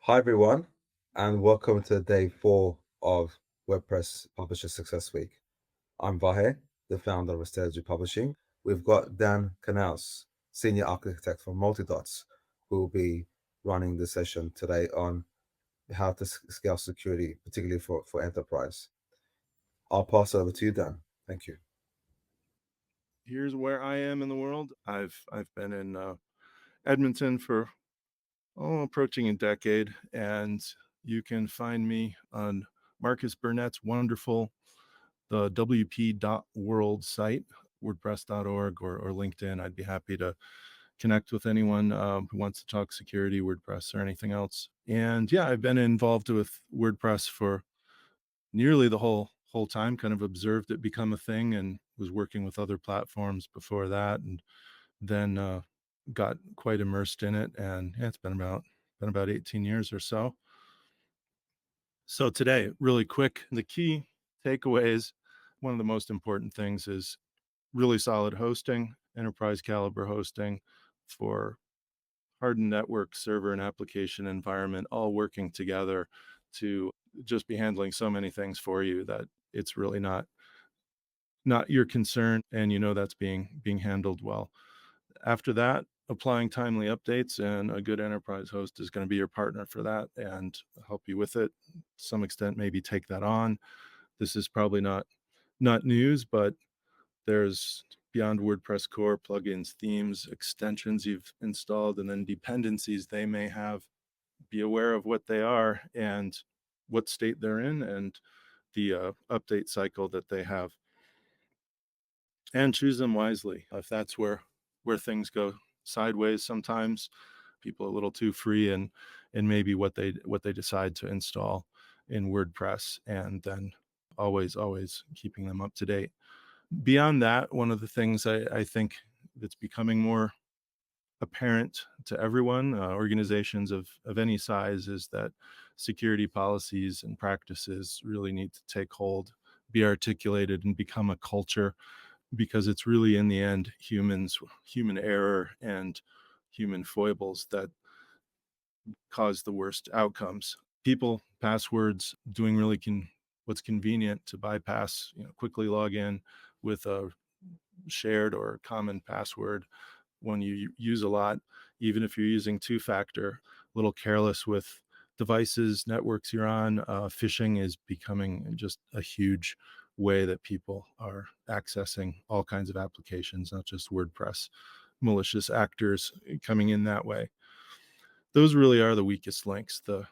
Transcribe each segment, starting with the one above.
Hi everyone, and welcome to day 4 of WordPress Publisher Success Week. I'm Vahe, the founder of Strategy Publishing. We've got Dan Knauss, Senior Architect from Multidots, who will be running the session today on how to scale security, particularly for enterprise. I'll pass over to you, Dan. Thank you. Here's where I am in the world. I've been in Edmonton for approaching a decade, and you can find me on Marcus Burnett's wonderful the wp.world site, wordpress.org or LinkedIn. I'd be happy to connect with anyone who wants to talk security, WordPress, or anything else. And yeah, I've been involved with WordPress for nearly the whole time. Kind of observed it become a thing, and was working with other platforms before that, and then got quite immersed in it. And yeah, it's been about 18 years or so. So today, really quick, the key takeaways, one of the most important things is really solid hosting, enterprise caliber hosting for hardened network, server, and application environment, all working together to just be handling so many things for you that it's really not your concern, and that's being handled well. After that, applying timely updates, and a good enterprise host is going to be your partner for that and help you with it. To some extent, maybe take that on. This is probably not news, but there's beyond WordPress core plugins, themes, extensions you've installed, and then dependencies they may have. Be aware of what they are and what state they're in, and the update cycle that they have, and choose them wisely. If that's where things go sideways, sometimes people are a little too free and maybe what they decide to install in WordPress, and then always keeping them up to date. Beyond that, one of the things I think that's becoming more apparent to everyone, organizations of any size, is that security policies and practices really need to take hold, be articulated, and become a culture, because it's really, in the end, human error and human foibles that cause the worst outcomes. People, passwords, doing what's convenient to bypass, quickly log in with a shared or common password when you use a lot, even if you're using two-factor. A little careless with devices, networks you're on. Phishing is becoming just a huge way that people are accessing all kinds of applications, not just WordPress. Malicious actors coming in that way. Those really are the weakest links, the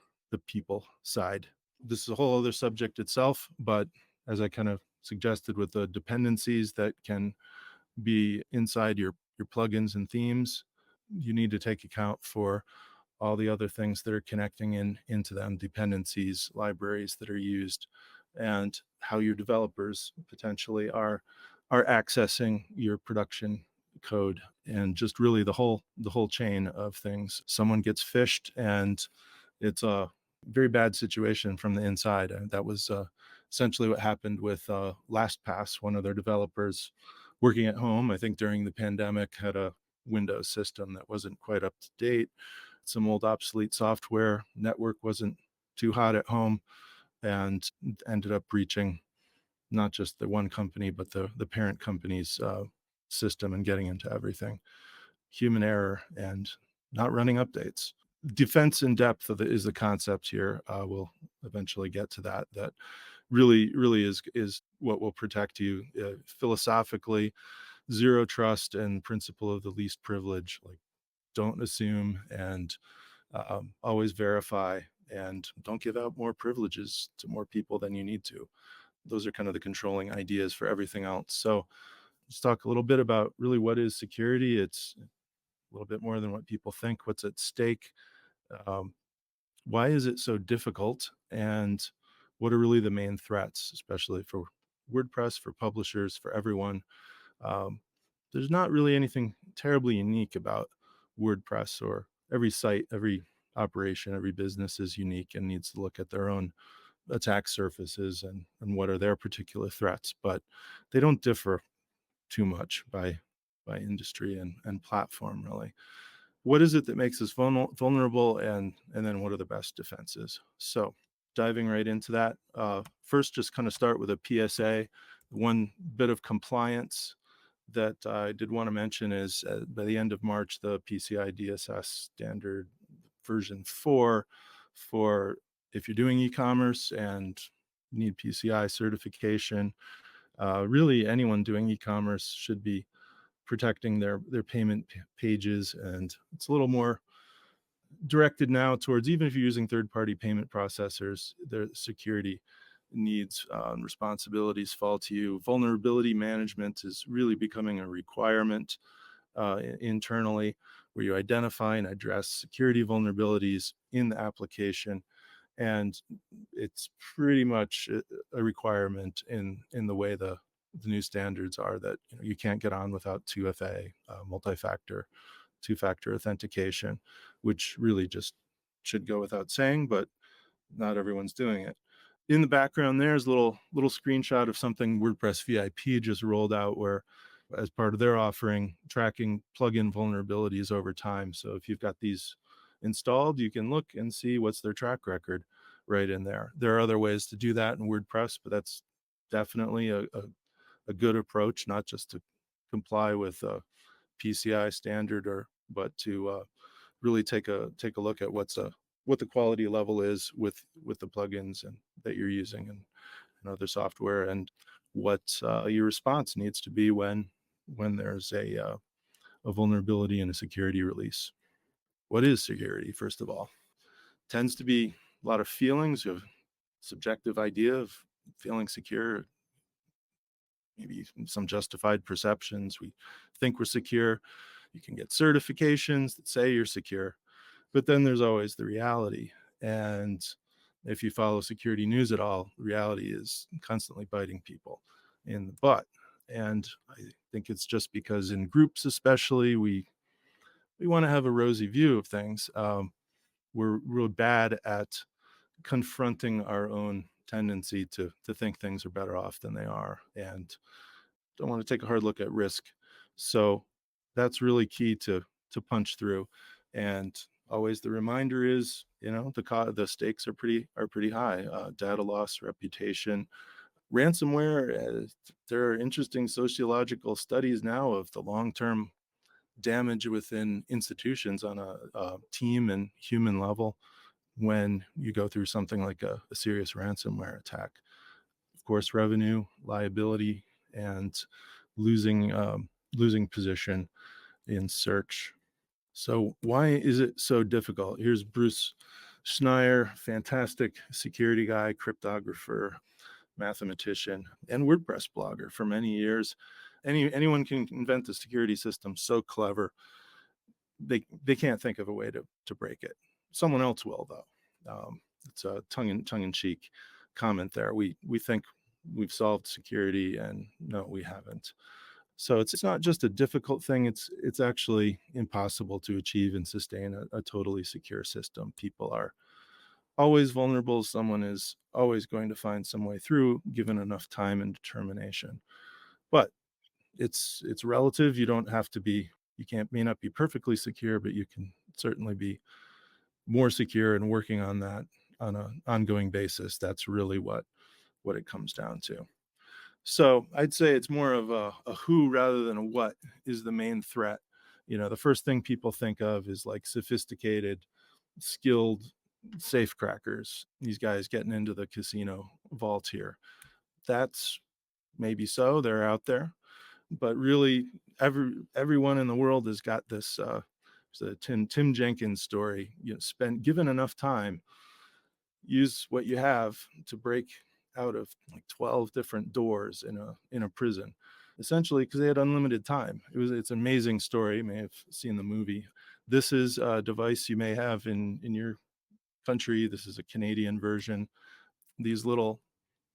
people side. This is a whole other subject itself, but as I kind of suggested, with the dependencies that can be inside your plugins and themes, you need to take account for all the other things that are connecting into them, dependencies, libraries that are used, and how your developers potentially are accessing your production code, and just really the whole chain of things. Someone gets phished, and it's a very bad situation from the inside. And that was essentially what happened with LastPass. One of their developers, working at home, I think during the pandemic, had a Windows system that wasn't quite up to date, some old obsolete software, network wasn't too hot at home, and ended up breaching not just the one company, but the parent company's system, and getting into everything. Human error and not running updates. Defense in depth is the concept here. We'll eventually get to that. That really is what will protect you philosophically. Zero trust and principle of the least privilege. Like, don't assume, and always verify, and don't give out more privileges to more people than you need to. Those are kind of the controlling ideas for everything else. So let's talk a little bit about really what is security. It's a little bit more than what people think. What's at stake? Um, why is it so difficult? And what are really the main threats, especially for WordPress, for publishers, for everyone? Um, there's not really anything terribly unique about WordPress, or every site, every operation, every business is unique and needs to look at their own attack surfaces and what are their particular threats, but they don't differ too much by industry and platform, really. what is it that makes us vulnerable, and then what are the best defenses? So diving right into that, first, just kind of start with a PSA. One bit of compliance that I did want to mention is, by the end of March, the PCI DSS standard version 4, for if you're doing e-commerce and need PCI certification, really anyone doing e-commerce should be protecting their payment pages, and it's a little more directed now towards, even if you're using third-party payment processors, their security needs and responsibilities fall to you. Vulnerability management is really becoming a requirement internally, where you identify and address security vulnerabilities in the application, and it's pretty much a requirement in the way the new standards are, that you can't get on without 2FA, multi-factor, two-factor authentication, which really just should go without saying, but not everyone's doing it. In the background, there's a little screenshot of something WordPress VIP just rolled out, where, as part of their offering, tracking plugin vulnerabilities over time. So if you've got these installed, you can look and see what's their track record right in there. There are other ways to do that in WordPress, but that's definitely a good approach, not just to comply with a PCI standard, but to really take a look at what the quality level is with the plugins and that you're using, and other software, and what your response needs to be when there's a vulnerability in a security release. What is security, first of all? Tends to be a lot of feelings. You have subjective idea of feeling secure, maybe some justified perceptions. We think we're secure. You can get certifications that say you're secure, but then there's always the reality. And if you follow security news at all, reality is constantly biting people in the butt. And I think it's just because, in groups especially, we want to have a rosy view of things. We're real bad at confronting our own tendency to think things are better off than they are, and don't want to take a hard look at risk. So that's really key to punch through. And always the reminder is, the stakes are pretty high. Data loss, reputation, ransomware. There are interesting sociological studies now of the long-term damage within institutions on a team and human level when you go through something like a serious ransomware attack. Of course, revenue, liability, and losing position in search. So why is it so difficult? Here's Bruce Schneier, fantastic security guy, cryptographer, mathematician, and WordPress blogger for many years. Anyone can invent a security system so clever, they can't think of a way to break it. Someone else will, though. It's a tongue-in-cheek comment there. We think we've solved security, and no, we haven't. So it's not just a difficult thing, it's actually impossible to achieve and sustain a totally secure system. People are always vulnerable. Someone is always going to find some way through, given enough time and determination. But it's relative. You don't have to be, you can't may not be perfectly secure, but you can certainly be more secure, and working on that on an ongoing basis. That's really what it comes down to. So I'd say it's more of a who rather than a what is the main threat. The first thing people think of is like sophisticated, skilled safe crackers. These guys getting into the casino vault here. That's maybe so. They're out there, but really, everyone in the world has got this. It's a Tim Jenkins story. Given enough time, use what you have to break out of like 12 different doors in a prison, essentially because they had unlimited time. It's an amazing story. You may have seen the movie. This is a device you may have in your country. This is a Canadian version. These little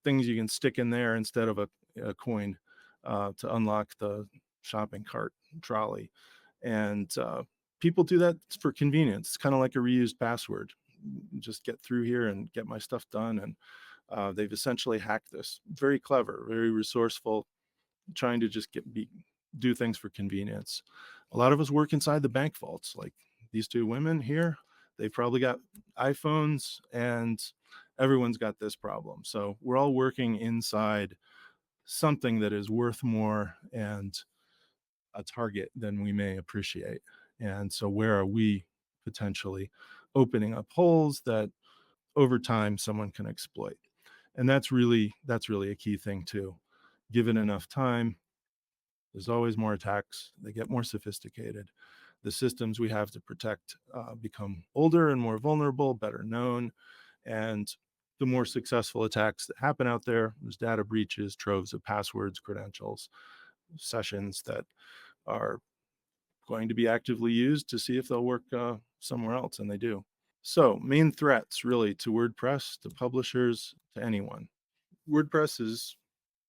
things you can stick in there instead of a coin to unlock the shopping cart trolley. And people do that for convenience. It's kind of like a reused password. Just get through here and get my stuff done. And they've essentially hacked this. Very clever, very resourceful, trying to just do things for convenience. A lot of us work inside the bank vaults. Like, these two women here, they've probably got iPhones, and everyone's got this problem. So we're all working inside something that is worth more and a target than we may appreciate. And so where are we potentially opening up holes that over time someone can exploit? And that's really a key thing too. Given enough time, there's always more attacks. They get more sophisticated. The systems we have to protect become older and more vulnerable, better known. And the more successful attacks that happen out there, there's data breaches, troves of passwords, credentials, sessions that are going to be actively used to see if they'll work somewhere else, and they do. So, main threats really to WordPress, to publishers, to anyone. WordPress is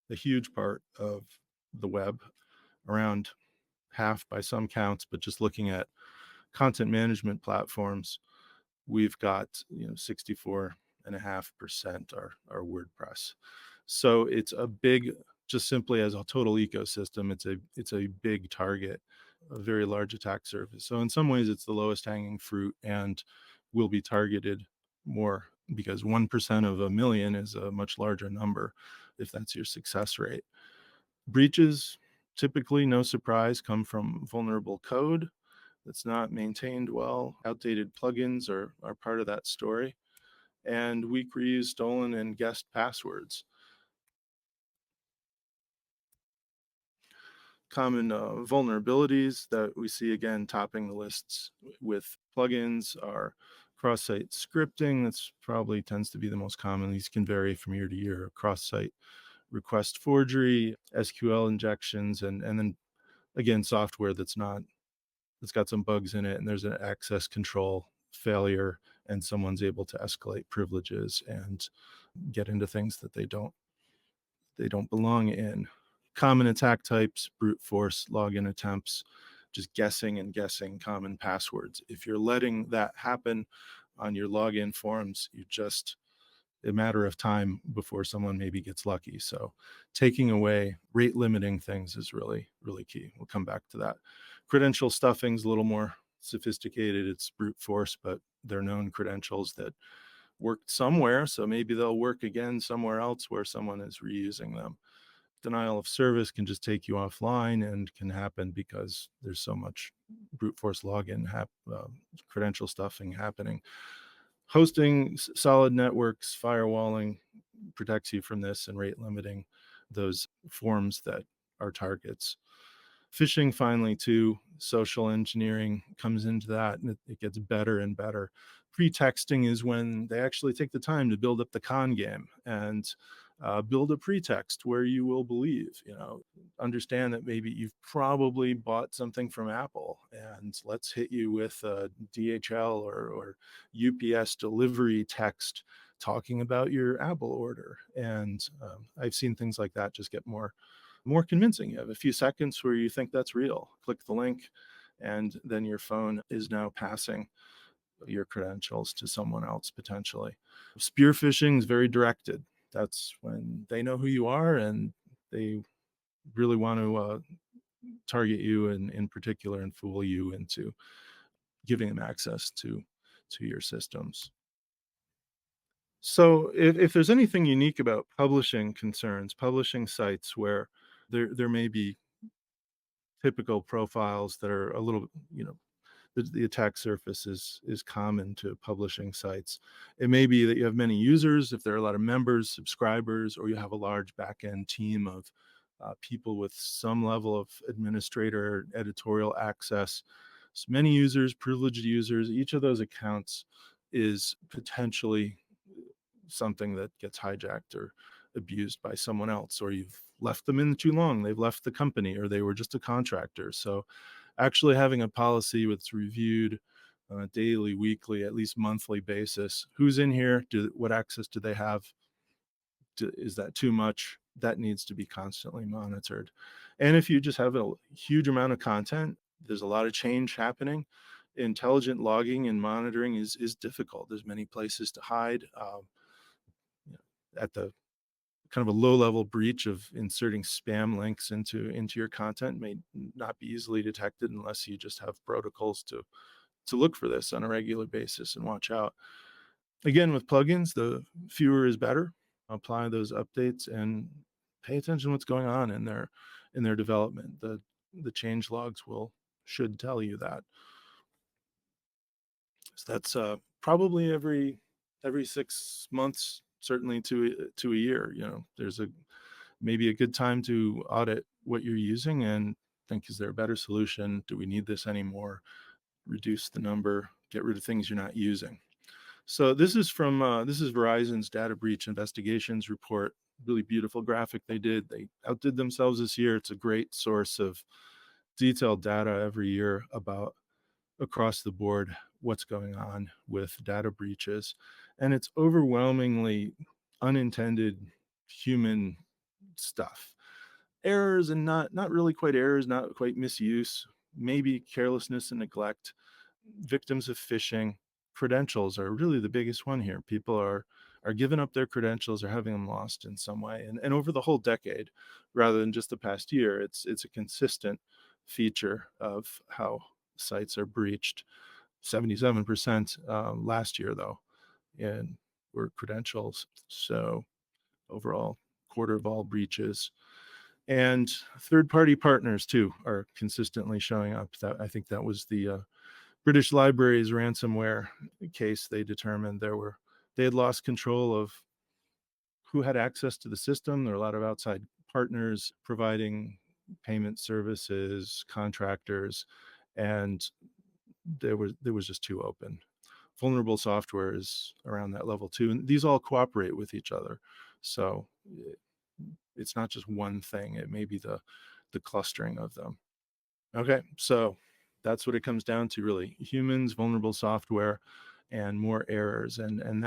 a huge part of the web, around half by some counts, but just looking at content management platforms, we've got 64.5% are WordPress. So it's a big, just simply as a total ecosystem, it's a big target, a very large attack surface. So in some ways it's the lowest hanging fruit and will be targeted more, because 1% of a million is a much larger number if that's your success rate. Breaches, typically, no surprise, come from vulnerable code that's not maintained well. Outdated plugins are part of that story. And weak reused, stolen, and guessed passwords. Common vulnerabilities that we see again topping the lists with plugins are cross-site scripting. That's probably tends to be the most common. These can vary from year to year. Cross-site request forgery, SQL injections, and then again software that's got some bugs in it, and there's an access control failure, and someone's able to escalate privileges and get into things that they don't belong in. Common attack types: brute force login attempts, just guessing and guessing common passwords. If you're letting that happen on your login forms, you just a matter of time before someone maybe gets lucky. So taking away rate limiting things is really, really key. We'll come back to that. Credential stuffing is a little more sophisticated. It's brute force, but they're known credentials that worked somewhere. So maybe they'll work again somewhere else where someone is reusing them. Denial of service can just take you offline and can happen because there's so much brute force login credential stuffing happening. Hosting solid networks, firewalling protects you from this, and rate limiting those forms that are targets. Phishing, finally, too, social engineering comes into that, and it gets better and better. Pretexting is when they actually take the time to build up the con game and build a pretext where you will believe, understand that maybe you've probably bought something from Apple, and let's hit you with a DHL or UPS delivery text talking about your Apple order. And I've seen things like that just get more convincing. You have a few seconds where you think that's real. Click the link, and then your phone is now passing your credentials to someone else potentially. Spear phishing is very directed. That's when they know who you are and they really want to target you in particular and fool you into giving them access to your systems. So if there's anything unique about publishing concerns, publishing sites where there may be typical profiles that are a little, the attack surface is common to publishing sites. It may be that you have many users, if there are a lot of members, subscribers, or you have a large back-end team of people with some level of administrator editorial access. So many users, privileged users, each of those accounts is potentially something that gets hijacked or abused by someone else, or you've left them in too long, they've left the company, or they were just a contractor. So actually having a policy that's reviewed on a daily, weekly, at least monthly basis, who's in here, what access do they have, is that too much, that needs to be constantly monitored. And if you just have a huge amount of content, there's a lot of change happening, intelligent logging and monitoring is difficult. There's many places to hide. At the kind of a low level breach of inserting spam links into your content may not be easily detected unless you just have protocols to to look for this on a regular basis and watch out. Again, with plugins, the fewer is better. Apply those updates and pay attention to what's going on in their development. The change logs will should tell you that. So that's probably every 6 months, certainly to a year. You know, there's a maybe a good time to audit what you're using and think, is there a better solution? Do we need this anymore? Reduce the number, get rid of things you're not using. So this is from this is Verizon's data breach investigations report. Really beautiful graphic they did. They outdid themselves this year. It's a great source of detailed data every year about across the board what's going on with data breaches, and it's overwhelmingly unintended human stuff, errors, and not really quite errors, not quite misuse, maybe carelessness and neglect, victims of phishing. Credentials are really the biggest one here. People are giving up their credentials or having them lost in some way, and over the whole decade rather than just the past year, it's a consistent feature of how sites are breached. 77% last year, though, and were credentials. So overall, quarter of all breaches. And third-party partners too are consistently showing up. That I think that was the British Library's ransomware case. They determined they had lost control of who had access to the system. There are a lot of outside partners providing payment services, contractors, and there was just too open. Vulnerable software is around that level too, and these all cooperate with each other. So it's not just one thing; it may be the clustering of them. Okay, so that's what it comes down to, really: humans, vulnerable software, and more errors. And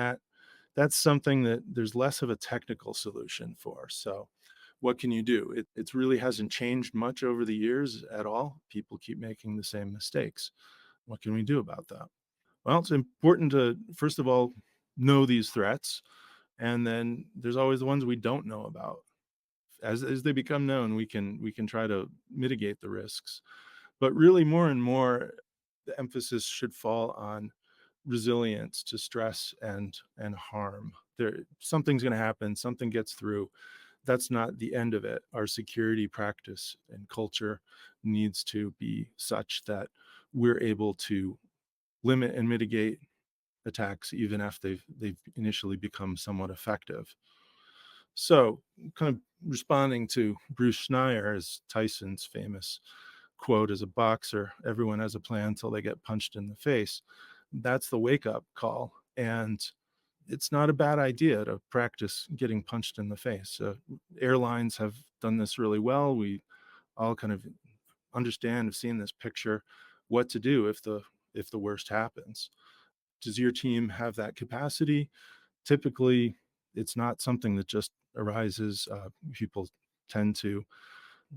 that's something that there's less of a technical solution for. So what can you do? It really hasn't changed much over the years at all. People keep making the same mistakes. What can we do about that? Well, it's important to, first of all, know these threats. And then there's always the ones we don't know about. As they become known, we can try to mitigate the risks. But really, more and more, the emphasis should fall on resilience to stress and harm. Something's going to happen, something gets through. That's not the end of it. Our security practice and culture needs to be such that we're able to limit and mitigate attacks even after they've initially become somewhat effective. So, kind of responding to Bruce Schneier, as Tyson's famous quote as a boxer, everyone has a plan until they get punched in the face. That's the wake up call. And it's not a bad idea to practice getting punched in the face. Airlines have done this really well. We all kind of understand, have seen this picture, what to do if the worst happens. Does your team have that capacity? Typically, it's not something that just arises. People tend to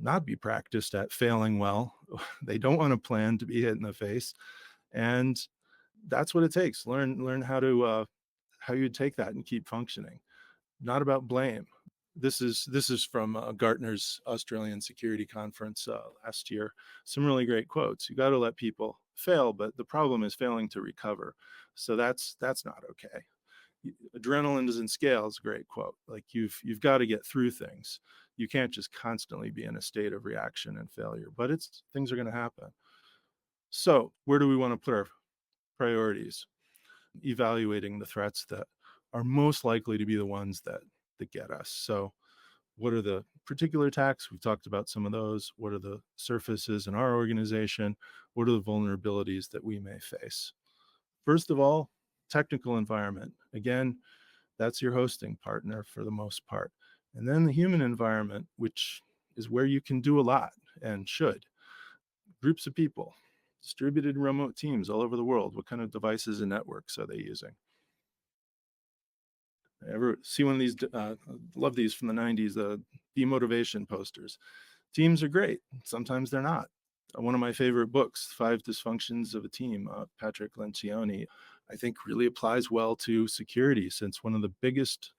not be practiced at failing well. They don't want to plan to be hit in the face, and that's what it takes. Learn how you take that and keep functioning. Not about blame. This is from Gartner's Australian Security Conference last year. Some really great quotes. You got to let people fail, but the problem is failing to recover. So that's not okay. Adrenaline doesn't scale is a great quote. Like you've got to get through things. You can't just constantly be in a state of reaction and failure, but things are going to happen. So where do we want to put our priorities? Evaluating the threats that are most likely to be the ones that get us. So what are the particular attacks? We've talked about some of those. What are the surfaces in our organization? What are the vulnerabilities that we may face? First of all, technical environment. Again, that's your hosting partner for the most part. And then the human environment, which is where you can do a lot and should. Groups of people, distributed remote teams all over the world. What kind of devices and networks are they using? Ever see one of these? Love these from the 90s, demotivation posters. Teams are great. Sometimes they're not. One of my favorite books, Five Dysfunctions of a Team, Patrick Lencioni, I think really applies well to security, since one of the biggest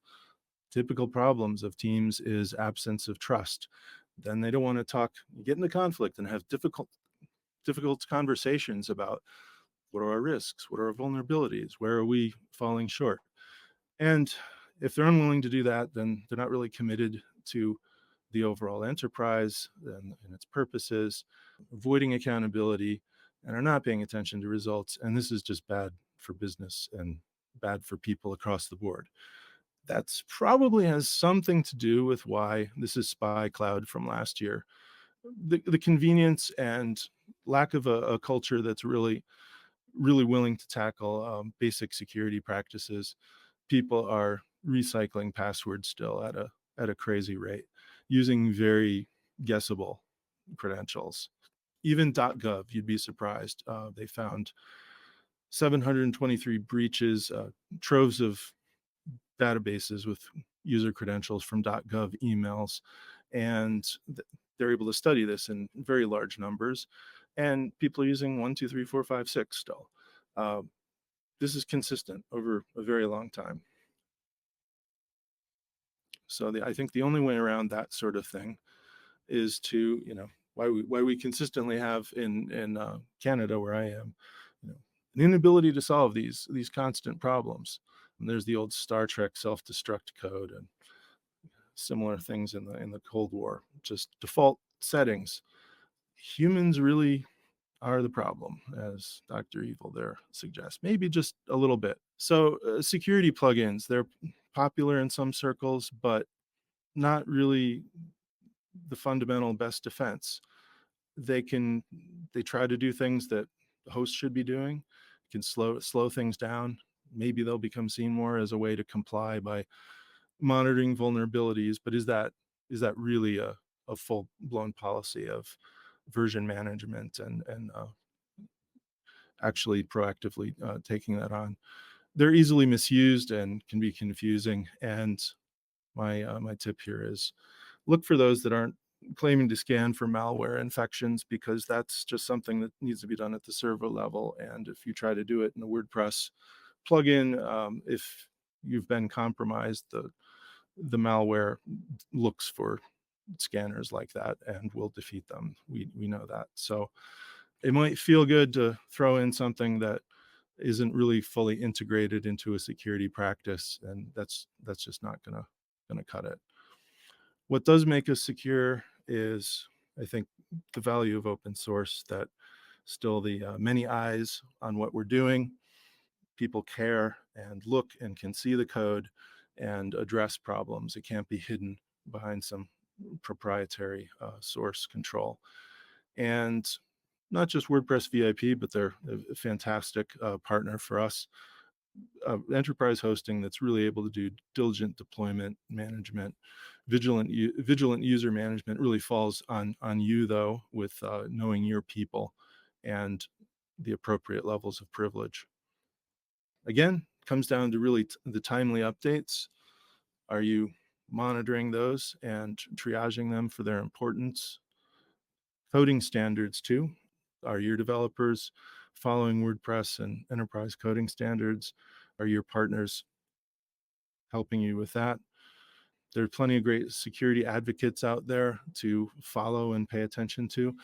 typical problems of teams is absence of trust. Then they don't want to get into conflict and have difficult conversations about What are our risks? What are our vulnerabilities? Where are we falling short? And if they're unwilling to do that, then they're not really committed to the overall enterprise and its purposes, avoiding accountability, and are not paying attention to results. And this is just bad for business and bad for people across the board. That's probably has something to do with why this is Spy Cloud from last year. The convenience and lack of a culture that's really willing to tackle basic security practices. People are recycling passwords still at a crazy rate, using very guessable credentials. Even .gov, you'd be surprised. They found 723 breaches, troves of databases with user credentials from .gov emails, and they're able to study this in very large numbers. And people are using 1, 2, 3, 4, 5, 6 still. Uh, this is consistent over a very long time. So I think the only way around that sort of thing is to, why we consistently have in Canada where I am, an inability to solve these constant problems. And there's the old Star Trek self-destruct code and similar things in the Cold War, just default settings. Humans really are the problem, as Dr. Evil there suggests. Maybe just a little bit. So security plugins, they're popular in some circles, but not really the fundamental best defense. They can they try to do things that the host should be doing, can slow things down. Maybe they'll become seen more as a way to comply by monitoring vulnerabilities, but is that really a full blown policy of version management and actually proactively taking that on? They're easily misused and can be confusing. And my tip here is look for those that aren't claiming to scan for malware infections, because that's just something that needs to be done at the server level. And if you try to do it in a WordPress plugin, if you've been compromised, the malware looks for scanners like that and will defeat them. We know that. So it might feel good to throw in something that isn't really fully integrated into a security practice, and that's just not gonna cut it. What does make us secure is, I think, the value of open source, that still the many eyes on what we're doing. People care and look and can see the code and address problems. It can't be hidden behind some proprietary source control. And not just WordPress VIP, but they're a fantastic partner for us. Enterprise hosting that's really able to do diligent deployment management, vigilant user management really falls on you, though, with knowing your people and the appropriate levels of privilege. Again, comes down to really the timely updates. Are you monitoring those and triaging them for their importance? Coding standards too. Are your developers following WordPress and enterprise coding standards? Are your partners helping you with that? There are plenty of great security advocates out there to follow and pay attention to.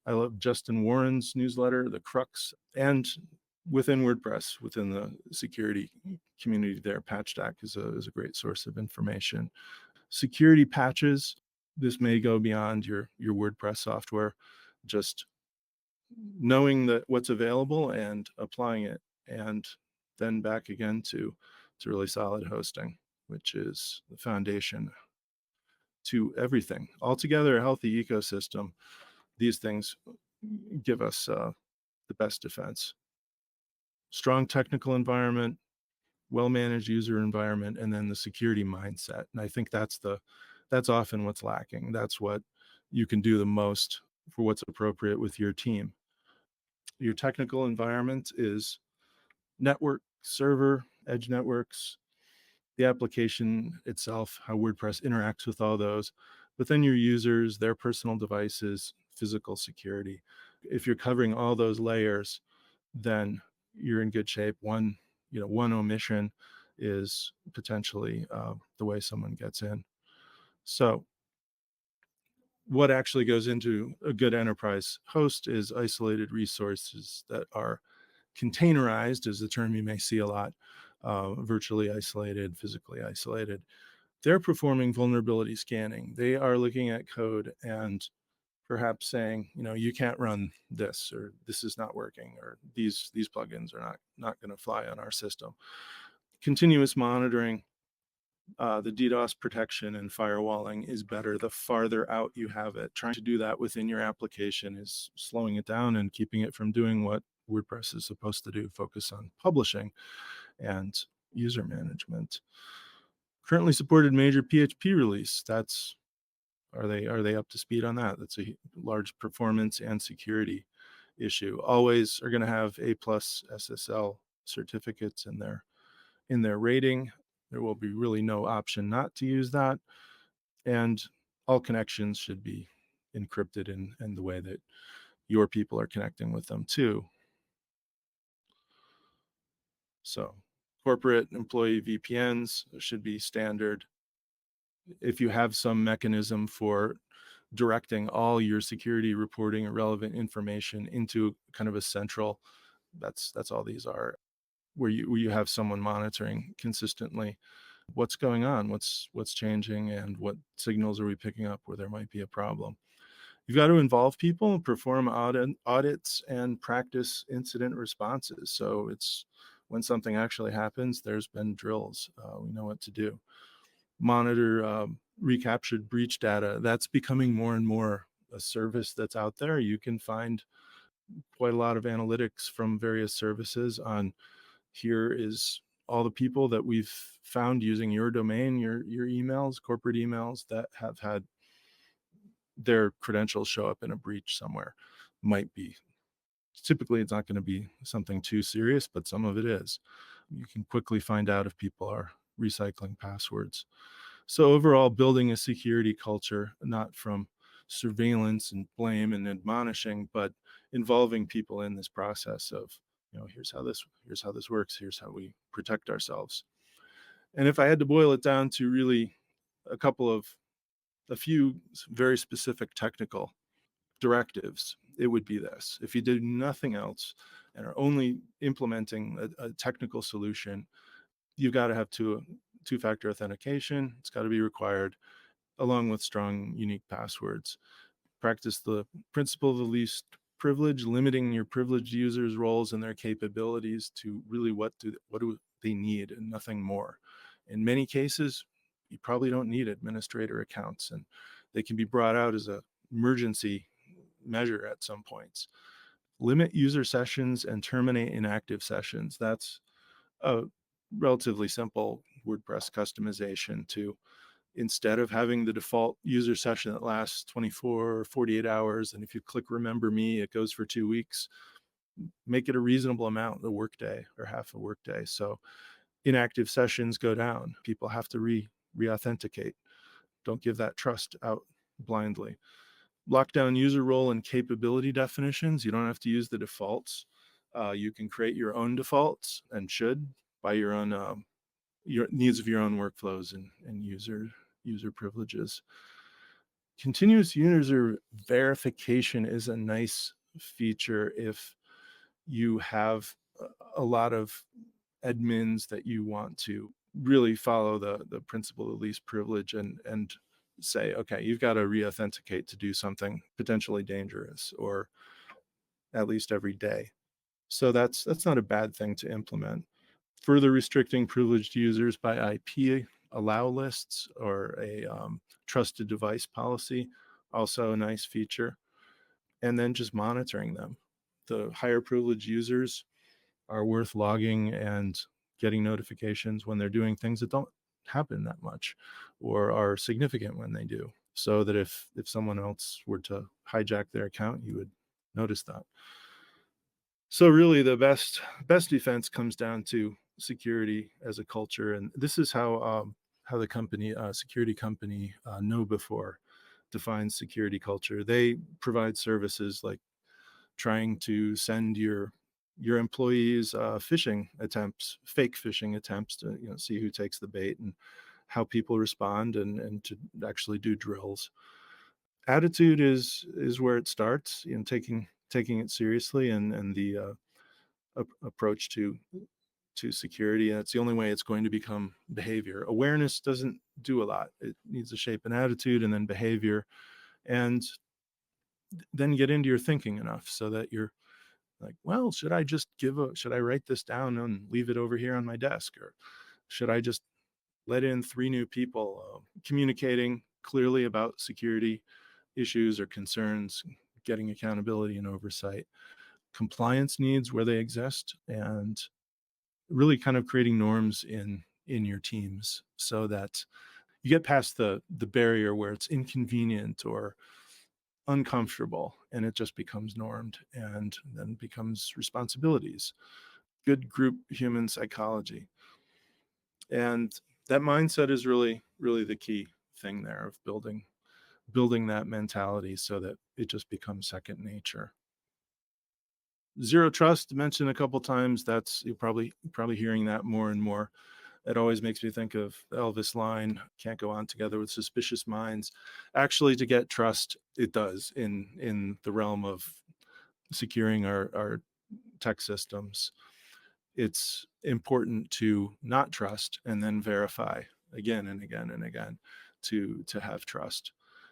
I love Justin Warren's newsletter, The Crux, and within WordPress, within the security community there, PatchStack is a great source of information. Security patches, this may go beyond your WordPress software, just knowing that what's available and applying it, and then back again to really solid hosting, which is the foundation to everything. Altogether, a healthy ecosystem. These things give us the best defense. Strong technical environment, well-managed user environment, and then the security mindset. And I think that's often what's lacking. That's what you can do the most for what's appropriate with your team. Your technical environment is network, server, edge networks, the application itself, how WordPress interacts with all those, but then your users, their personal devices, physical security. If you're covering all those layers, then you're in good shape. One omission is potentially the way someone gets in. So what actually goes into a good enterprise host is isolated resources that are containerized is the term you may see a lot, virtually isolated, physically isolated. They're performing vulnerability scanning. They are looking at code and perhaps saying, you can't run this, or this is not working, or these plugins are not going to fly on our system. Continuous monitoring, the DDoS protection and firewalling is better the farther out you have it. Trying to do that within your application is slowing it down and keeping it from doing what WordPress is supposed to do, focus on publishing and user management. Currently supported major PHP release. Are they up to speed on that? That's a large performance and security issue. Always are going to have A+ SSL certificates in their rating. There will be really no option not to use that. And all connections should be encrypted in the way that your people are connecting with them too. So corporate employee VPNs should be standard. If you have some mechanism for directing all your security reporting and relevant information into kind of a central, that's all these are, where you have someone monitoring consistently what's going on, what's changing, and what signals are we picking up where there might be a problem. You've got to involve people, perform audits, and practice incident responses. So it's when something actually happens, there's been drills. We know what to do. Monitor recaptured breach data. That's becoming more and more a service that's out there. You can find quite a lot of analytics from various services on, here is all the people that we've found using your domain, your emails, corporate emails, that have had their credentials show up in a breach somewhere. Might be, typically it's not going to be something too serious, but some of it is. You can quickly find out if people are recycling passwords. So overall, building a security culture, not from surveillance and blame and admonishing, but involving people in this process of, here's how this works, here's how we protect ourselves. And if I had to boil it down to really a few very specific technical directives, it would be this: if you did nothing else and are only implementing a technical solution, you've got to have two-factor authentication. It's got to be required, along with strong, unique passwords. Practice the principle of the least privilege, limiting your privileged users' roles and their capabilities to really what do they need and nothing more. In many cases, you probably don't need administrator accounts, and they can be brought out as an emergency measure at some points. Limit user sessions and terminate inactive sessions. That's a relatively simple WordPress customization to, instead of having the default user session that lasts 24 or 48 hours, and if you click remember me, it goes for 2 weeks, make it a reasonable amount, a workday or half a workday. So inactive sessions go down. People have to re-authenticate. Don't give that trust out blindly. Lock down user role and capability definitions. You don't have to use the defaults. You can create your own defaults, and should, by your own your needs of your own workflows and user privileges. Continuous user verification is a nice feature if you have a lot of admins that you want to really follow the principle of least privilege and say, okay, you've got to re-authenticate to do something potentially dangerous, or at least every day. So that's not a bad thing to implement. Further restricting privileged users by IP allow lists, or a trusted device policy, also a nice feature. And then just monitoring them. The higher privileged users are worth logging and getting notifications when they're doing things that don't happen that much or are significant when they do, so that if someone else were to hijack their account, you would notice that. So really the best defense comes down to security as a culture. And this is how the company, security company, KnowBe4 defines security culture. They provide services like trying to send your employees phishing attempts, fake phishing attempts, to see who takes the bait and how people respond, and to actually do drills. Attitude is where it starts, taking it seriously, and the approach to security, and it's the only way it's going to become behavior. Awareness doesn't do a lot. It needs to shape an attitude and then behavior, and then get into your thinking enough so that you're like, well, should I write this down and leave it over here on my desk, or should I just let in three new people communicating clearly about security issues or concerns, getting accountability and oversight, compliance needs where they exist, and really kind of creating norms in your teams so that you get past the barrier where it's inconvenient or uncomfortable, and it just becomes normed and then becomes responsibilities. Good group human psychology. And that mindset is really the key thing there of building that mentality so that it just becomes second nature. Zero trust mentioned a couple times. That's you're probably hearing that more and more. It always makes me think of the Elvis line, can't go on together with suspicious minds. Actually, to get trust, it does in the realm of securing our tech systems. It's important to not trust and then verify again and again and again to have trust.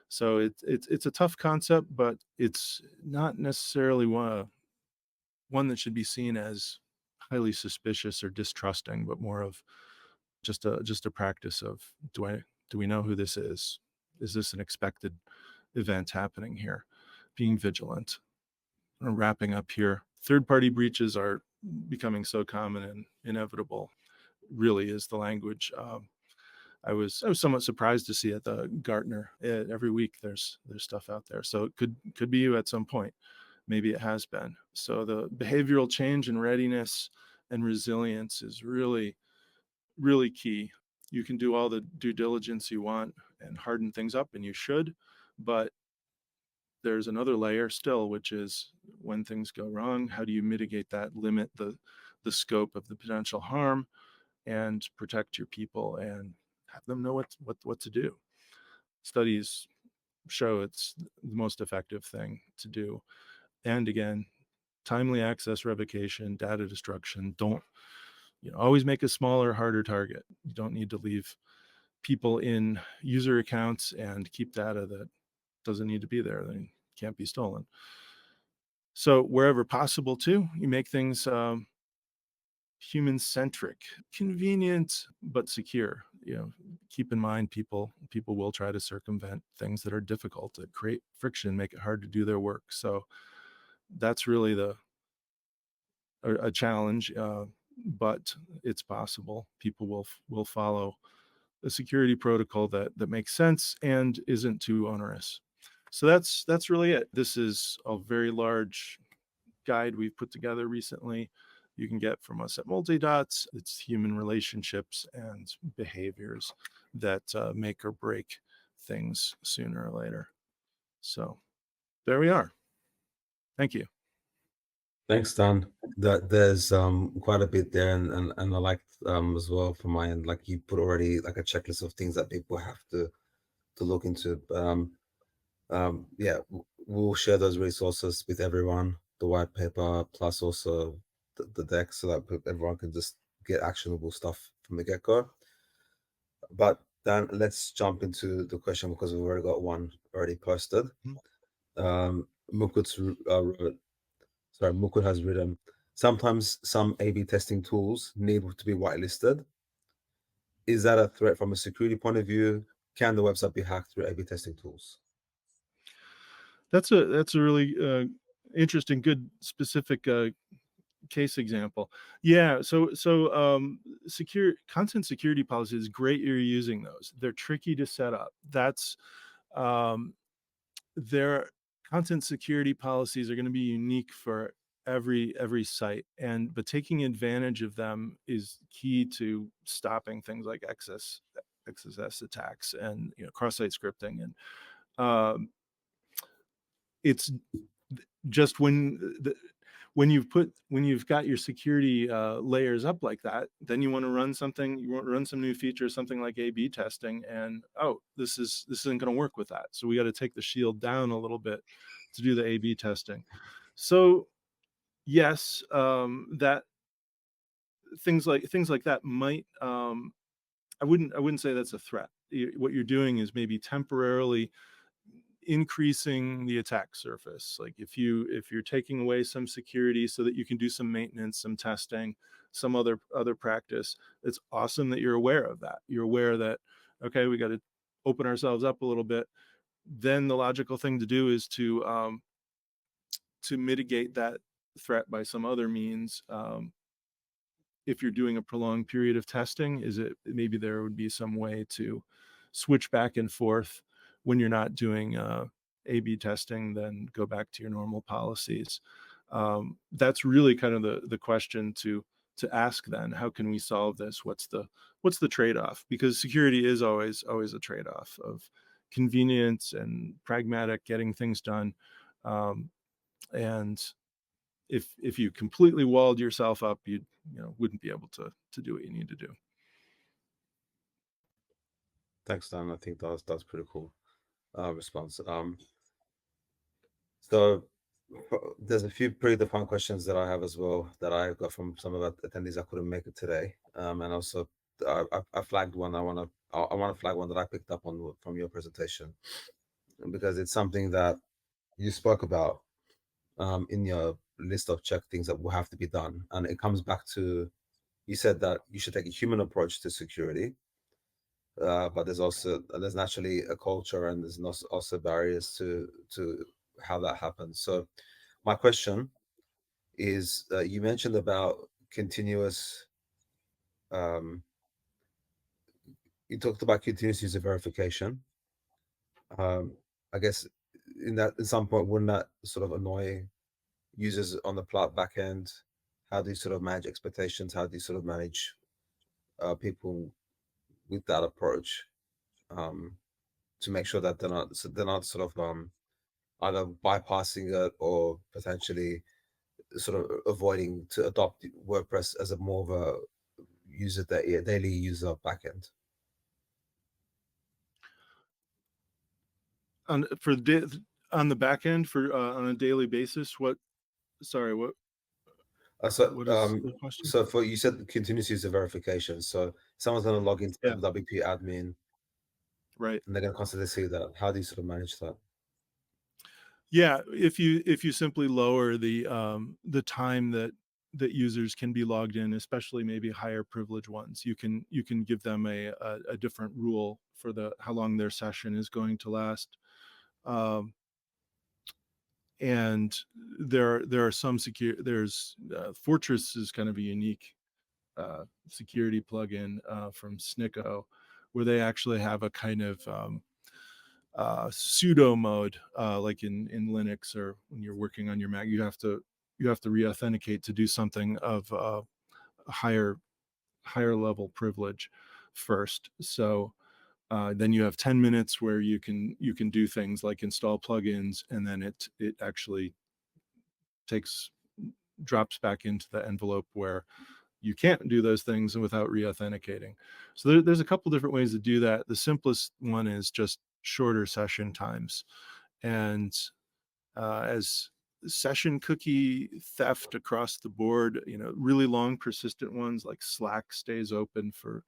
So it's a tough concept, but it's not necessarily one that should be seen as highly suspicious or distrusting, but more of just a practice of do we know who this is? Is this an expected event happening here? Being vigilant. Wrapping up here, third party breaches are becoming so common and inevitable. Really is the language. I was somewhat surprised to see at the Gartner. Every week there's stuff out there, so it could be you at some point. Maybe it has been. So the behavioral change and readiness and resilience is really key. You can do all the due diligence you want and harden things up, and you should, but there's another layer still, which is when things go wrong, how do you mitigate that, limit the scope of the potential harm, and protect your people and have them know what to do. Studies show it's the most effective thing to do. And again, timely access revocation, data destruction. Don't always make a smaller, harder target. You don't need to leave people in user accounts and keep data that doesn't need to be there. They can't be stolen. So wherever possible, too, you make things human centric, convenient but secure. Keep in mind people will try to circumvent things that are difficult, that create friction, make it hard to do their work. So that's really a challenge, but it's possible. People will follow a security protocol that makes sense and isn't too onerous. So that's really it. This is a very large guide we've put together recently. You can get from us at Multidots. It's human relationships and behaviors that make or break things sooner or later. So there we are. Thank you. Thanks, Dan. That there's quite a bit there, and I like as well from my end, like you put already like a checklist of things that people have to look into. Yeah, we'll share those resources with everyone, the white paper plus also the deck, so that everyone can just get actionable stuff from the get go. But then let's jump into the question because we've already got one already posted. Mhm. Mukut's Mukut has written, sometimes some A/B testing tools need to be whitelisted. Is that a threat from a security point of view? Can the website be hacked through A/B testing tools? That's a really interesting, good, specific case example. Yeah. So secure content security policy is great. You're using those. They're tricky to set up. That's um, their content security policies are going to be unique for every site, and but taking advantage of them is key to stopping things like XSS attacks and cross-site scripting. And um, it's just when you've got your security layers up like that, then you want to run something, you want to run some new feature, something like A/B testing, and this isn't going to work with that. So we got to take the shield down a little bit to do the A/B testing. So yes, that things like that might, I wouldn't say that's a threat. What you're doing is maybe temporarily increasing the attack surface. Like if you're taking away some security so that you can do some maintenance, some testing, some other practice, it's awesome that you're aware of that. You're aware that, okay, we got to open ourselves up a little bit. Then the logical thing to do is to mitigate that threat by some other means. If you're doing a prolonged period of testing, is it maybe there would be some way to switch back and forth when you're not doing A/B testing, then go back to your normal policies. That's really kind of the question to ask. Then, how can we solve this? What's the trade off? Because security is always a trade off of convenience and pragmatic getting things done. Um, and if you completely walled yourself up, wouldn't be able to do what you need to do. Thanks, Dan. I think that's pretty cool response. So there's a few predefined questions that I have as well that I got from some of the attendees I couldn't make it today. And also I flagged one. I want to flag one that I picked up on from your presentation because it's something that you spoke about in your list of check things that will have to be done, and it comes back to you said that you should take a human approach to security, but there's naturally a culture and there's also barriers to how that happens. So my question is, you mentioned about continuous. Um, you talked about continuous user verification. Um, I guess in that at some point wouldn't that sort of annoy users on the back end? How do you sort of manage expectations? How do you sort of manage people with that approach um, to make sure that they're not sort of either bypassing it or potentially sort of avoiding to adopt WordPress as a more of a daily user backend. On for the on the back end for on a daily basis, what? Sorry, Uh, so, what is um, the question? so for you said continuous user verification. So someone's going to log into Yeah, WP admin right. and they're going to constantly see that. How do you sort of manage that? Yeah, if you simply lower the time that users can be logged in, especially maybe higher privilege ones, you can give them a different rule for the how long their session is going to last. Um, and there are some secure there's Fortress is kind of a unique security plugin from Snicko, where they actually have a kind of pseudo mode, like in Linux or when you're working on your Mac. You have to re-authenticate to do something of a higher level privilege first. So then you have 10 minutes where you can do things like install plugins, and then it actually takes drops back into the envelope where you can't do those things without re-authenticating. So there's a couple different ways to do that. The simplest one is just shorter session times. And as session cookie theft across the board, really long persistent ones like Slack stays open for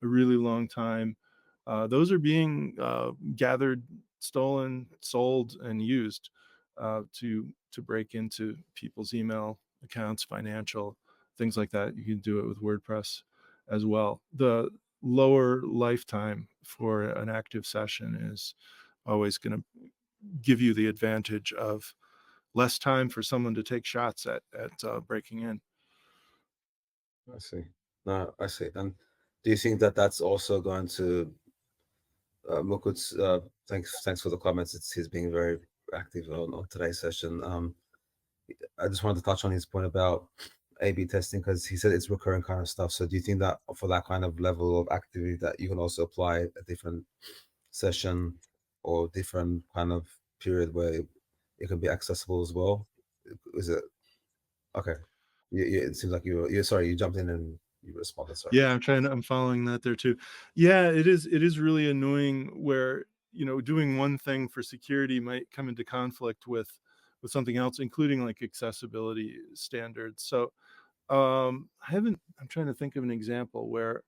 a really long time. Those are being gathered, stolen, sold, and used to break into people's email accounts, financial things like that. You can do it with WordPress as well. The lower lifetime for an active session is always going to give you the advantage of less time for someone to take shots at breaking in. I see. No, I see. And do you think that that's also going to Mukut's? Thanks for the comments. He's being very active on today's session. I just wanted to touch on his point about A/B testing because he said it's recurring kind of stuff. So do you think that for that kind of level of activity that you can also apply a different session or different kind of period where it can be accessible as well? Is it okay? It seems like you sorry, you jumped in and you responded. Sorry. Yeah, I'm following that there too. Yeah, it is really annoying where, doing one thing for security might come into conflict with with something else, including like accessibility standards. So I'm trying to think of an example where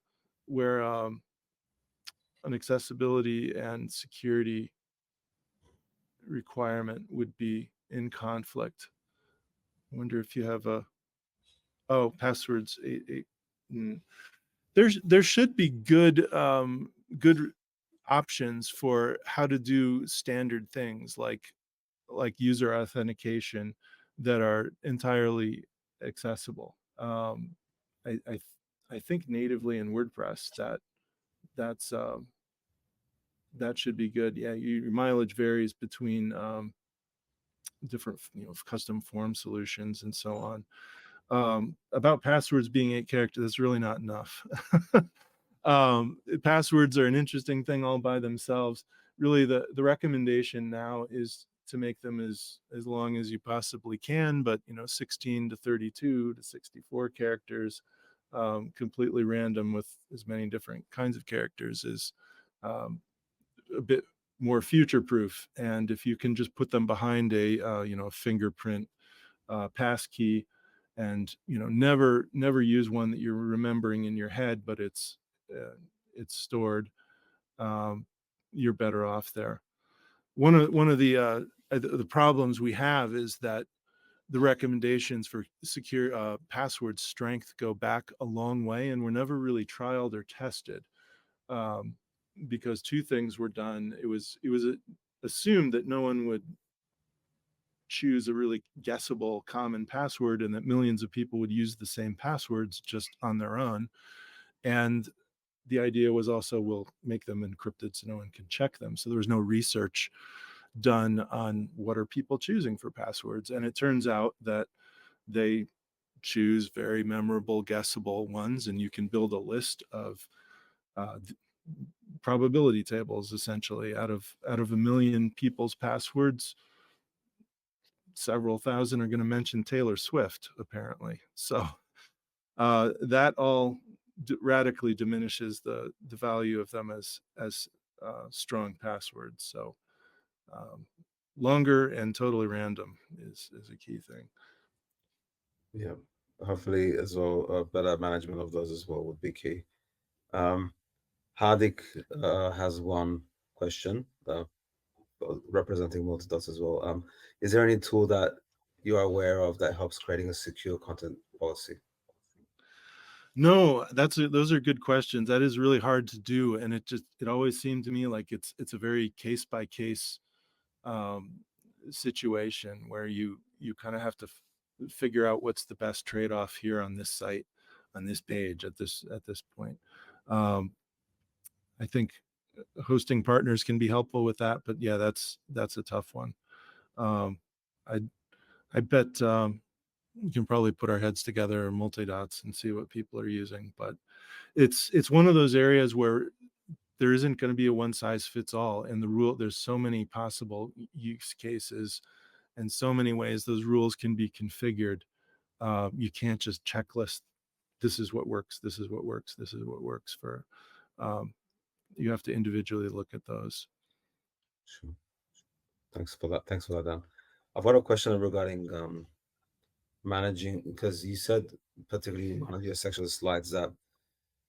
an accessibility and security requirement would be in conflict. I wonder if you have a passwords. Mm. There should be good options for how to do standard things like user authentication that are entirely accessible. I I, th- I think natively in WordPress that's that should be good. Yeah, your mileage varies between different custom form solutions and so on. About passwords being 8 characters, that's really not enough. Passwords are an interesting thing all by themselves. Really, the recommendation now is to make them as long as you possibly can, but 16 to 32 to 64 characters, completely random with as many different kinds of characters is um, a bit more future proof. And if you can just put them behind a fingerprint pass key, and never use one that you're remembering in your head, but uh, it's stored, um, you're better off there. One of the problems we have is that the recommendations for secure password strength go back a long way and were never really trialed or tested, um, because two things were done. It was assumed that no one would choose a really guessable common password and that millions of people would use the same passwords just on their own. And the idea was also we'll make them encrypted so no one can check them. So there was no research done on what are people choosing for passwords. And it turns out that they choose very memorable, guessable ones, and you can build a list of uh, probability tables essentially out of a million people's passwords. Several thousand are going to mention Taylor Swift, apparently. So that all radically diminishes the value of them as strong passwords. So um, longer and totally random is a key thing. Yeah. Hopefully, as well, better management of those as well would be key. Um, Hardik has one question representing Multidots as well. Is there any tool that you are aware of that helps creating a secure content policy? No, those are good questions. That is really hard to do, and it always seemed to me like it's a very case by case um, situation where you kind of have to figure out what's the best trade off here on this site, on this page at this point. Um, I think hosting partners can be helpful with that, but yeah, that's a tough one. Um, I I bet we can probably put our heads together, multi-dots, and see what people are using. But it's one of those areas where there isn't going to be a one size fits all, and there's so many possible use cases and so many ways those rules can be configured. You can't just checklist. This is what works. This is what works. This is what works for. Um, you have to individually look at those. Sure. Thanks for that. Thanks for that, Dan. I've got a question regarding managing, because you said, particularly in one of your section slides, that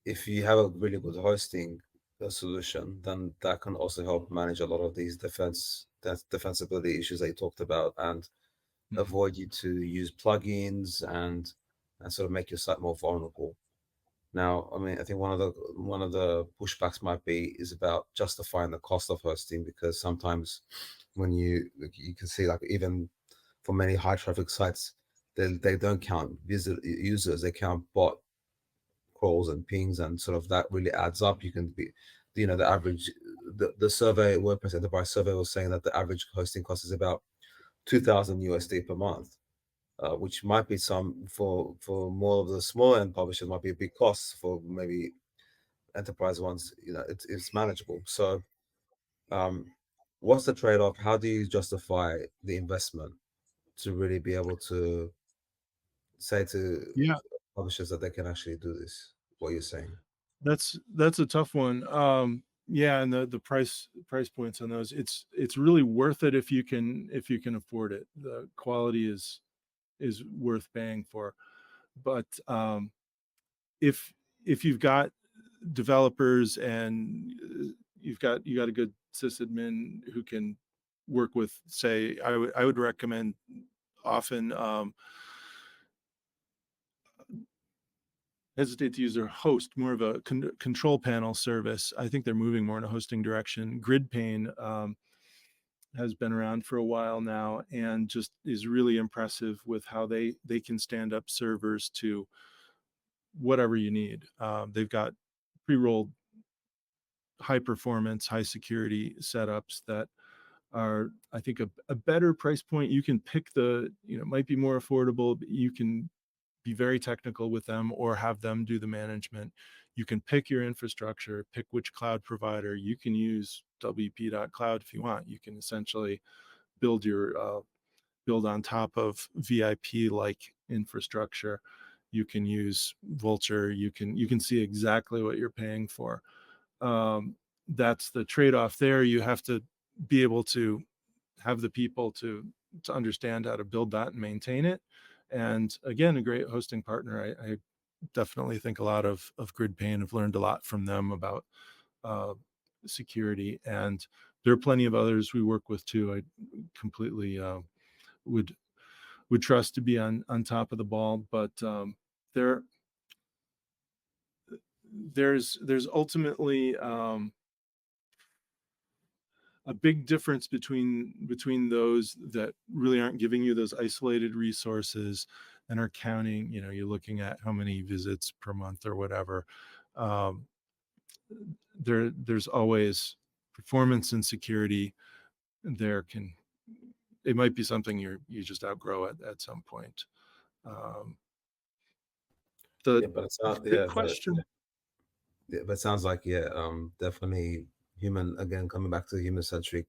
if you have a really good hosting solution, then that can also help manage a lot of these defensibility issues that you talked about, and Mhm. avoid you to use plugins and sort of make your site more vulnerable. Now, I mean, I think one of the pushbacks might be is about justifying the cost of hosting, because sometimes when you can see, like, even for many high traffic sites, they don't count users, they count bot crawls and pings, and sort of that really adds up. You can be, the average, the survey, WordPress Enterprise survey, was saying that the average hosting cost is about 2,000 USD per month, which might be some for more of the smaller end publishers, might be a big cost. For maybe enterprise ones, it's manageable. So, um, what's the trade-off? How do you justify the investment to really be able to say to Yeah, publishers that they can actually do this? What you're saying? that's a tough one. Yeah, and the price points on those, it's really worth it if you can afford it. The quality is worth paying for. But if you've got developers and you got a good sysadmin who can work with, say, I would recommend often, hesitate to use their host, more of a control panel service. I think they're moving more in a hosting direction. GridPane has been around for a while now and just is really impressive with how they can stand up servers to whatever you need. They've got pre-rolled high performance, high security setups that are, I think, a better price point. You can pick might be more affordable, but you can be very technical with them or have them do the management. You can pick your infrastructure, pick which cloud provider. You can use WP.cloud if you want. You can essentially build your build on top of VIP like infrastructure. You can use Vulture. You can see exactly what you're paying for. That's the trade-off there. You have to be able to have the people to understand how to build that and maintain it. And again, a great hosting partner. I definitely think a lot of GridPane. Have learned a lot from them about uh, security, and there are plenty of others we work with too. I completely would trust to be on top of the ball, but there there's ultimately a big difference between those that really aren't giving you those isolated resources and are counting. You're looking at how many visits per month or whatever. Um, there's always performance and security. There can It might be something you just outgrow at some point. Um, the Yeah, but it's not. big Yeah, question. but it sounds like, yeah, definitely human again. Coming back to human centric,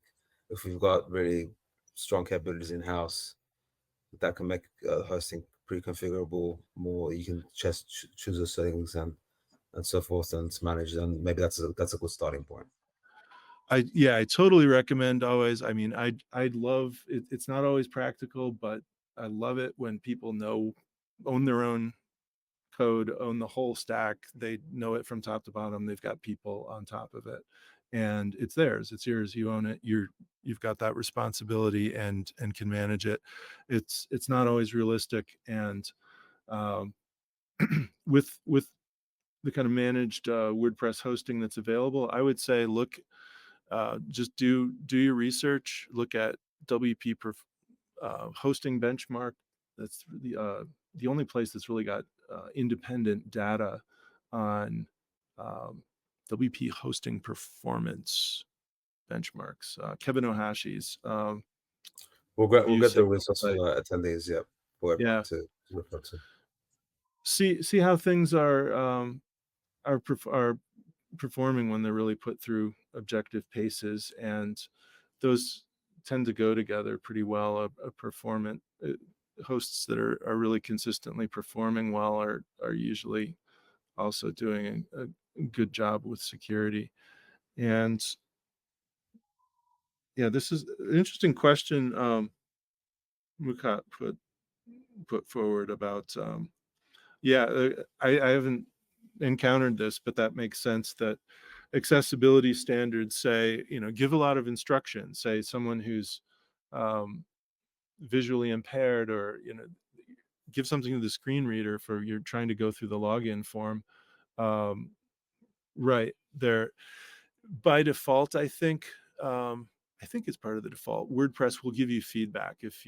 if we've got really strong capabilities in house, that can make hosting pre-configurable more. You can just choose the settings and so forth and it's managed. And maybe that's a good starting point. I totally recommend always. I mean, I'd love it. It's not always practical, but I love it when people own their own code, own the whole stack. They know it from top to bottom. They've got people on top of it, and it's theirs. It's yours. You own it. You've got that responsibility and can manage it. It's not always realistic, and um, with the kind of managed WordPress hosting that's available, I would say just do your research. Look at WP hosting benchmark. That's the only place that's really got independent data on um, WP hosting performance benchmarks. Kevin Ohashi's We'll review get the site. results for the attendees. Yeah, for Yeah, to refer to. see how things are performing when they're really put through objective paces, and those tend to go together pretty well. A performant hosts that are really consistently performing well are usually also doing a good job with security. And yeah, this is an interesting question. Mukat put forward about yeah, I haven't encountered this, but that makes sense that accessibility standards say, give a lot of instruction. Say someone who's um, visually impaired, or give something to the screen reader for you're trying to go through the login form. Um, right there, by default, I think it's part of the default. WordPress will give you feedback if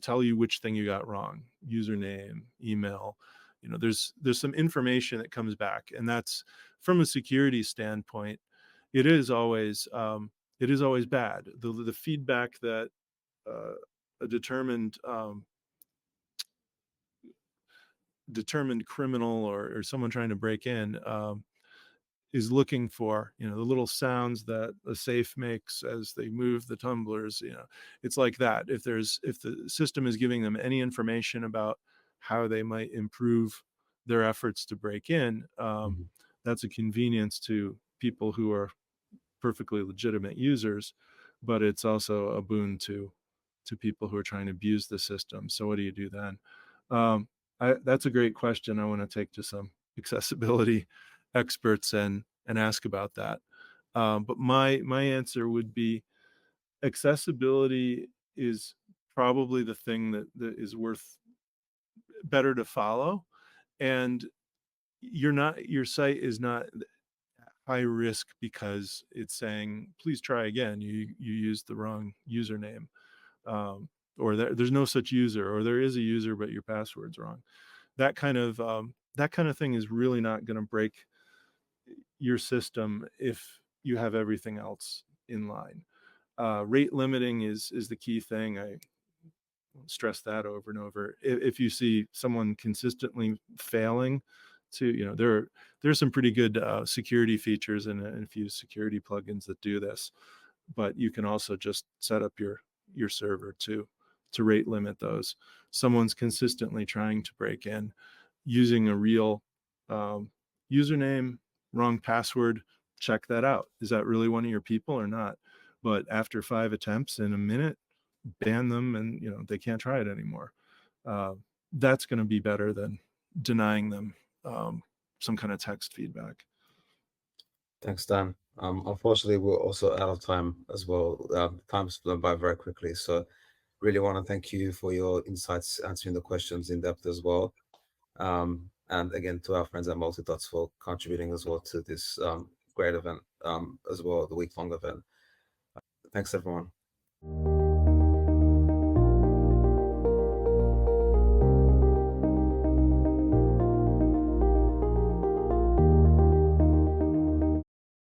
tell you which thing you got wrong, username, email. There's some information that comes back, and that's from a security standpoint. It is always bad. The feedback that uh, a determined criminal or someone trying to break in is looking for, the little sounds that a safe makes as they move the tumblers. It's like that. If the system is giving them any information about how they might improve their efforts to break in, Mhm. that's a convenience people who are perfectly legitimate users, but it's also a boon to people who are trying to abuse the system. So what do you do then? Um, that's a great question. I want to take to some accessibility experts and ask about that. But my answer would be accessibility is probably the thing that is worth better to follow, and your site is not high risk because it's saying please try again, you used the wrong username, um, or there's no such user, or there is a user but your password's wrong. That kind of thing is really not going to break your system if you have everything else in line. Rate limiting is the key thing. I stress that over and over. If you see someone consistently failing to, there's some pretty good security features and a few security plugins that do this, but you can also just set up your server to rate limit those. Someone's consistently trying to break in using a real um, username, wrong password. Check that out. Is that really one of your people or not? But after 5 attempts in a minute, ban them, and they can't try it anymore. Uh, that's going to be better than denying them some kind of text feedback. Thanks, Dan. Unfortunately, we're also out of time as well. Time's flown by very quickly. So really want to thank you for your insights, answering the questions in depth as well. And again, to our friends at Multidots for contributing as well to this great event, as well, the week-long event. Thanks, everyone.